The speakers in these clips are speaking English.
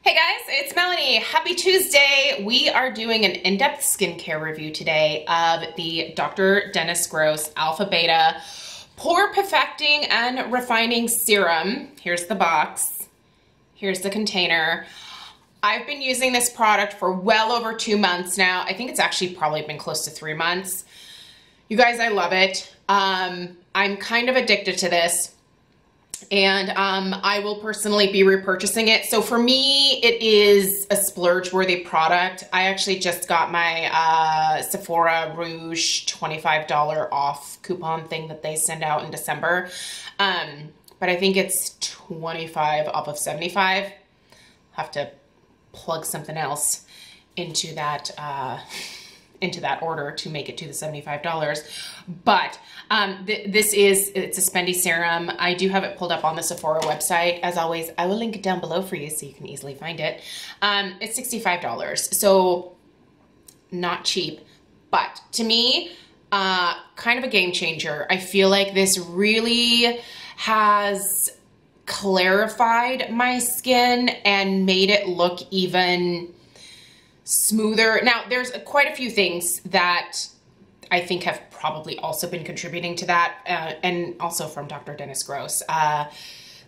Hey guys, it's Melanie. Happy Tuesday. We are doing an in-depth skincare review today of the Dr. Dennis Gross Alpha Beta Pore Perfecting and Refining Serum. Here's the box. Here's the container. I've been using this product for well over 2 months now. I think it's actually probably been close to 3 months. You guys, I love it. I'm kind of addicted to this. And I will personally be repurchasing it. So for me, it is a splurge worthy product. I actually just got my Sephora Rouge $25 off coupon thing that they send out in December. But I think it's 25 off of 75. I'll have to plug something else into that order to make it to the $75. But it's a spendy serum. I do have it pulled up on the Sephora website. As always, I will link it down below for you so you can easily find it. It's $65, so not cheap. But to me, kind of a game changer. I feel like this really has clarified my skin and made it look even smoother. Now, there's quite a few things that I think have probably also been contributing to that, and also from Dr. Dennis Gross.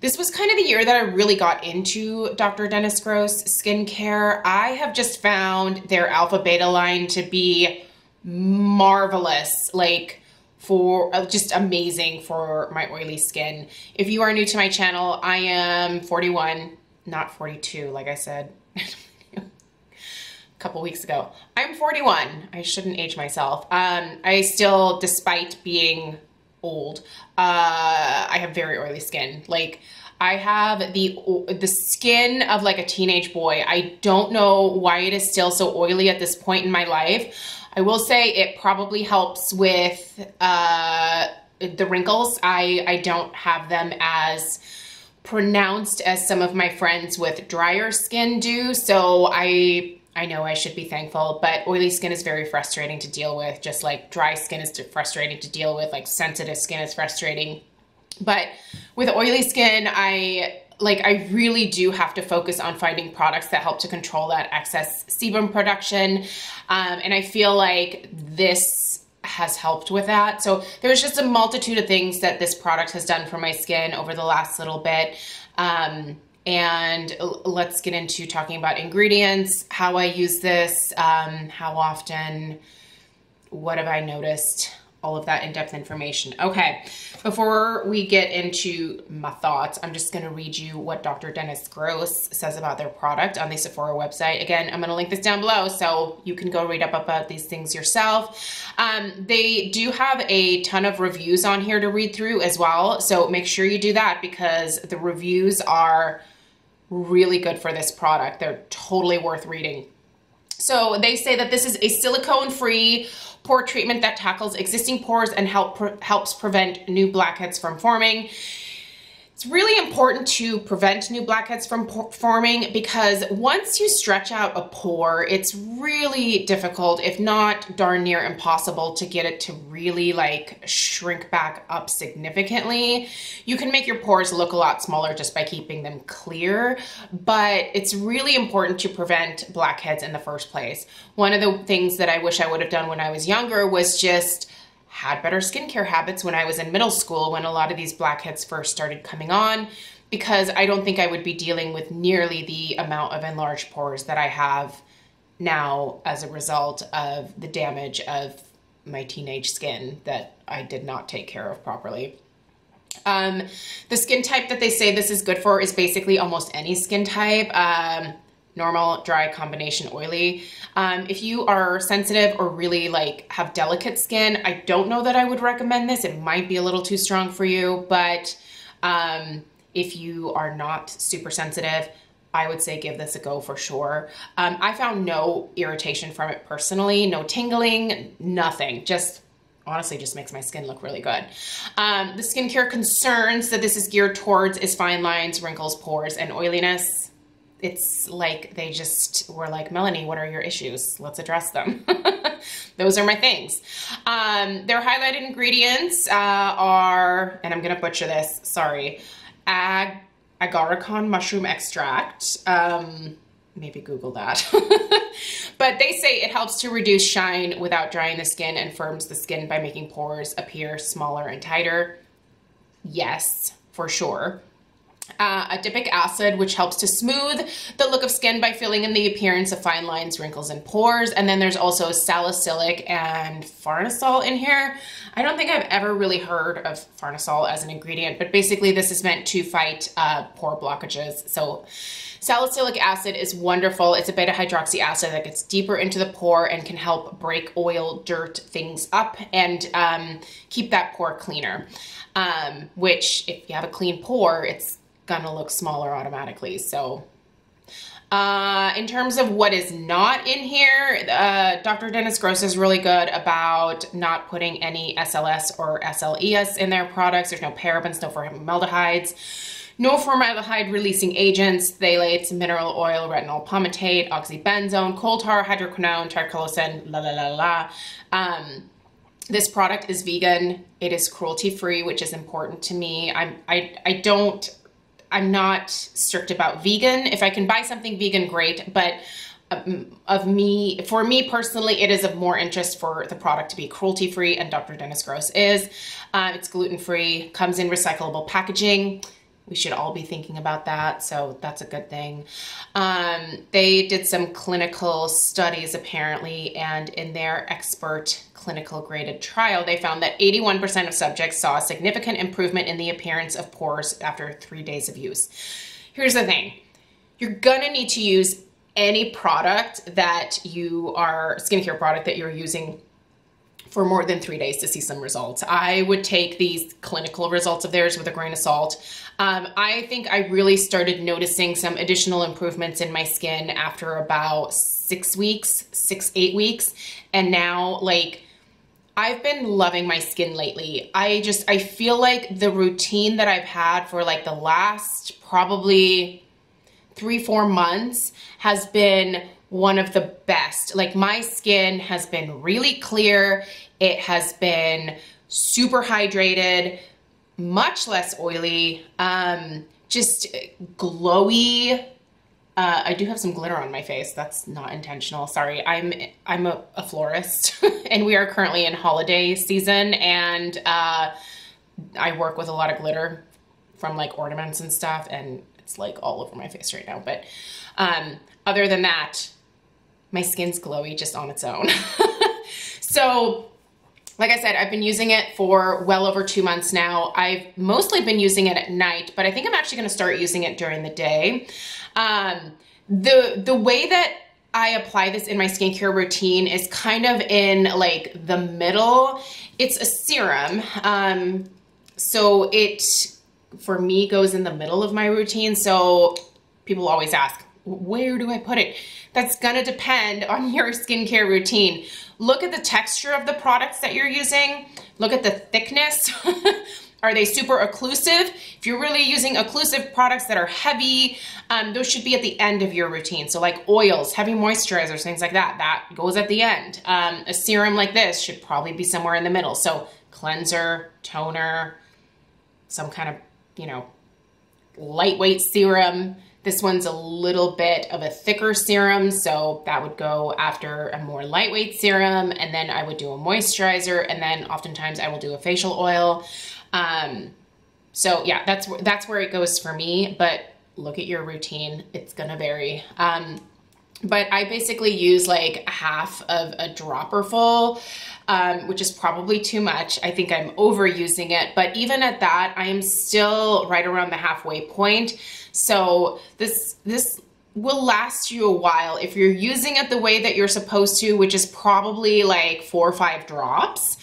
This was kind of the year that I really got into Dr. Dennis Gross skincare. I have just found their Alpha Beta line to be marvelous, like for just amazing for my oily skin. If you are new to my channel, I am 41, not 42, like I said couple weeks ago. I'm 41. I shouldn't age myself. I still, despite being old, I have very oily skin. Like, I have the skin of like a teenage boy. I don't know why it is still so oily at this point in my life. I will say it probably helps with the wrinkles. I don't have them as pronounced as some of my friends with drier skin do, so I know I should be thankful, but oily skin is very frustrating to deal with, just like dry skin is frustrating to deal with, like sensitive skin is frustrating. But with oily skin, I really do have to focus on finding products that help to control that excess sebum production. And I feel like this has helped with that. So there's just a multitude of things that this product has done for my skin over the last little bit. And let's get into talking about ingredients, how I use this, how often, what have I noticed, all of that in-depth information. Okay, before we get into my thoughts, I'm just gonna read you what Dr. Dennis Gross says about their product on the Sephora website. Again, I'm gonna link this down below so you can go read up about these things yourself. They do have a ton of reviews on here to read through as well, so make sure you do that because the reviews are really good for this product. They're totally worth reading. So they say that this is a silicone-free pore treatment that tackles existing pores and helps prevent new blackheads from forming. It's really important to prevent new blackheads from forming because once you stretch out a pore, it's really difficult, if not darn near impossible, to get it to really like shrink back up significantly. You can make your pores look a lot smaller just by keeping them clear, but it's really important to prevent blackheads in the first place. One of the things that I wish I would have done when I was younger was just had better skincare habits when I was in middle school when a lot of these blackheads first started coming on, because I don't think I would be dealing with nearly the amount of enlarged pores that I have now as a result of the damage of my teenage skin that I did not take care of properly. The skin type that they say this is good for is basically almost any skin type. Normal, dry, combination, oily. If you are sensitive or really like have delicate skin, I don't know that I would recommend this. It might be a little too strong for you, but if you are not super sensitive, I would say give this a go for sure. I found no irritation from it personally, no tingling, nothing. Just honestly just makes my skin look really good. The skincare concerns that this is geared towards is fine lines, wrinkles, pores, and oiliness. It's like they just were like, Melanie, what are your issues? Let's address them. Those are my things. Their highlighted ingredients are, and I'm gonna butcher this, sorry, agarikon mushroom extract. Maybe Google that. But they say it helps to reduce shine without drying the skin and firms the skin by making pores appear smaller and tighter. Yes, for sure. Adipic acid, which helps to smooth the look of skin by filling in the appearance of fine lines, wrinkles, and pores. And then there's also salicylic and farnesol in here. I don't think I've ever really heard of farnesol as an ingredient, but basically this is meant to fight pore blockages. So salicylic acid is wonderful. It's a beta hydroxy acid that gets deeper into the pore and can help break oil, dirt, things up and keep that pore cleaner. Which if you have a clean pore, it's gonna look smaller automatically. So in terms of what is not in here, Dr. Dennis Gross is really good about not putting any SLS or SLES in their products. There's no parabens, no formaldehydes, no formaldehyde releasing agents, phthalates, mineral oil, retinol palmitate, oxybenzone, coal tar, hydroquinone, triclosan, la la la la. This product is vegan. It is cruelty-free, which is important to me. I'm not strict about vegan. If I can buy something vegan, great. But for me personally, it is of more interest for the product to be cruelty-free, and Dr. Dennis Gross is. It's gluten-free, comes in recyclable packaging. We should all be thinking about that, so that's a good thing. They did some clinical studies apparently, and in their expert clinical graded trial, they found that 81% of subjects saw a significant improvement in the appearance of pores after 3 days of use. Here's the thing. You're gonna need to use any product that skincare product that you're using for more than 3 days to see some results. I would take these clinical results of theirs with a grain of salt. I think I really started noticing some additional improvements in my skin after about 6 weeks, 8 weeks. And now, like, I've been loving my skin lately. I feel like the routine that I've had for like the last probably 3-4 months has been one of the best. Like, my skin has been really clear. It has been super hydrated, much less oily, just glowy. I do have some glitter on my face. That's not intentional. Sorry. I'm a florist and we are currently in holiday season, and I work with a lot of glitter from like ornaments and stuff, and it's like all over my face right now. But other than that, my skin's glowy just on its own. So like I said, I've been using it for well over 2 months now. I've mostly been using it at night, but I think I'm actually gonna start using it during the day. The way that I apply this in my skincare routine is kind of in like the middle. It's a serum. So it, for me, goes in the middle of my routine. So people always ask, where do I put it? That's gonna depend on your skincare routine. Look at the texture of the products that you're using. Look at the thickness. Are they super occlusive? If you're really using occlusive products that are heavy, those should be at the end of your routine. So like oils, heavy moisturizers, things like that, that goes at the end. A serum like this should probably be somewhere in the middle. So cleanser, toner, some kind of, lightweight serum. This one's a little bit of a thicker serum, so that would go after a more lightweight serum, and then I would do a moisturizer, and then oftentimes I will do a facial oil. So yeah, that's where it goes for me, but look at your routine. It's gonna vary. But I basically use like half of a dropper full, which is probably too much. I think I'm overusing it, but even at that, I am still right around the halfway point. So this will last you a while if you're using it the way that you're supposed to, which is probably like 4 or 5 drops.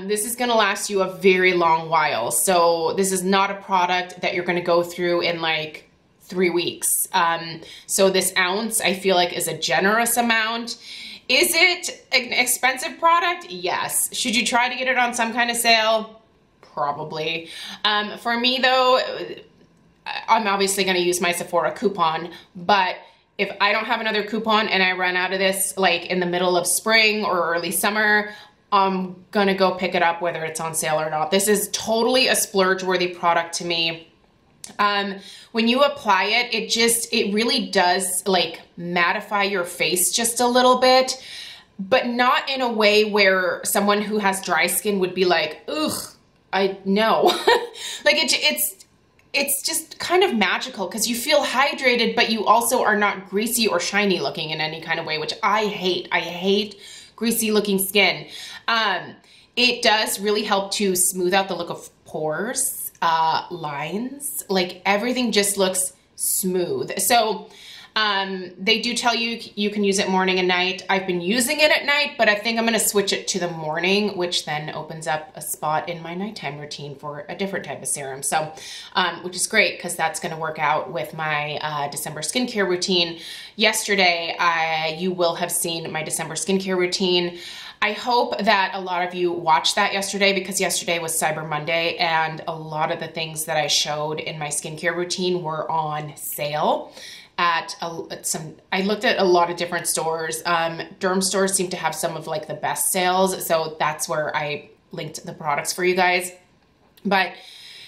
This is gonna last you a very long while. So this is not a product that you're gonna go through in like 3 weeks. So this ounce, I feel like, is a generous amount. Is it an expensive product? Yes. Should you try to get it on some kind of sale? Probably. For me though, I'm obviously gonna use my Sephora coupon, but if I don't have another coupon and I run out of this like in the middle of spring or early summer, I'm gonna go pick it up whether it's on sale or not. This is totally a splurge-worthy product to me. When you apply it, it really does like mattify your face just a little bit, but not in a way where someone who has dry skin would be like, ugh, I know. Like it's just kind of magical because you feel hydrated, but you also are not greasy or shiny looking in any kind of way, which I hate. I hate greasy looking skin. It does really help to smooth out the look of pores, lines, like everything just looks smooth. So they do tell you you can use it morning and night. I've been using it at night, but I think I'm going to switch it to the morning, which then opens up a spot in my nighttime routine for a different type of serum. So, which is great because that's going to work out with my December skincare routine. Yesterday, you will have seen my December skincare routine. I hope that a lot of you watched that yesterday because yesterday was Cyber Monday and a lot of the things that I showed in my skincare routine were on sale at I looked at a lot of different stores. Derm stores seem to have some of like the best sales. So that's where I linked the products for you guys. But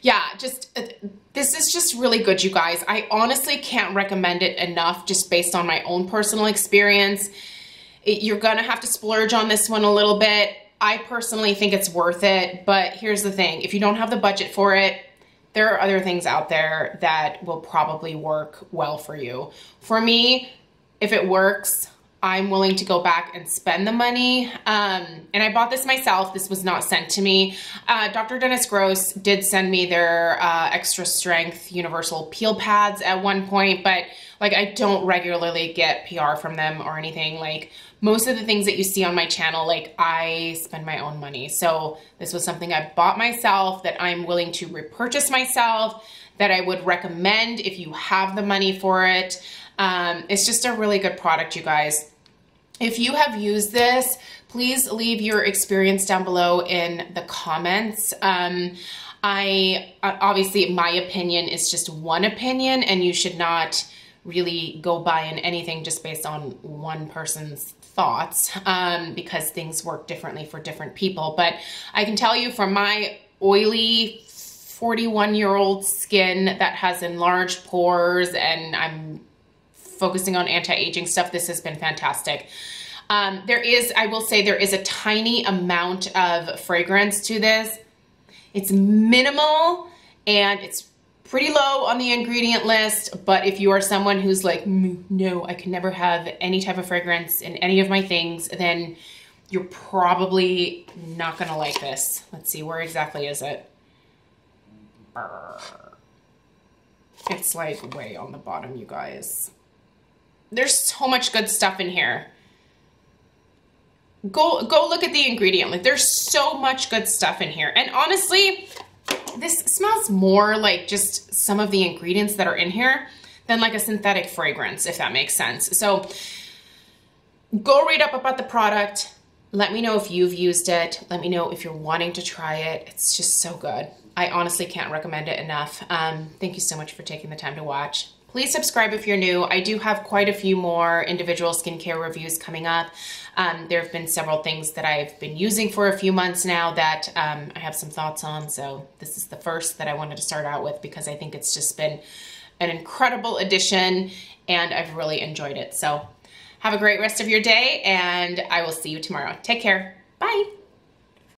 yeah, this is just really good, you guys. I honestly can't recommend it enough just based on my own personal experience. You're gonna have to splurge on this one a little bit. I personally think it's worth it, but here's the thing. If you don't have the budget for it, there are other things out there that will probably work well for you. For me, if it works, I'm willing to go back and spend the money. And I bought this myself. This was not sent to me. Dr. Dennis Gross did send me their extra strength universal peel pads at one point, but like I don't regularly get PR from them or anything. Like most of the things that you see on my channel, like I spend my own money. So this was something I bought myself that I'm willing to repurchase myself, that I would recommend if you have the money for it. It's just a really good product, you guys. If you have used this, please leave your experience down below in the comments. Obviously my opinion is just one opinion and you should not really go by in anything just based on one person's thoughts, because things work differently for different people. But I can tell you from my oily 41-year-old skin that has enlarged pores and I'm focusing on anti-aging stuff, this has been fantastic. I will say there is a tiny amount of fragrance to this. It's minimal and it's pretty low on the ingredient list, but if you are someone who's like, no, I can never have any type of fragrance in any of my things, then you're probably not gonna like this. Let's see, where exactly is it? It's like way on the bottom, you guys. There's so much good stuff in here. Go look at the ingredient list. There's so much good stuff in here. And honestly, this smells more like just some of the ingredients that are in here than like a synthetic fragrance, if that makes sense. So go read up about the product. Let me know if you've used it. Let me know if you're wanting to try it. It's just so good. I honestly can't recommend it enough. Thank you so much for taking the time to watch. Please subscribe if you're new. I do have quite a few more individual skincare reviews coming up. There have been several things that I've been using for a few months now that I have some thoughts on. So this is the first that I wanted to start out with because I think it's just been an incredible addition and I've really enjoyed it. So have a great rest of your day and I will see you tomorrow. Take care. Bye.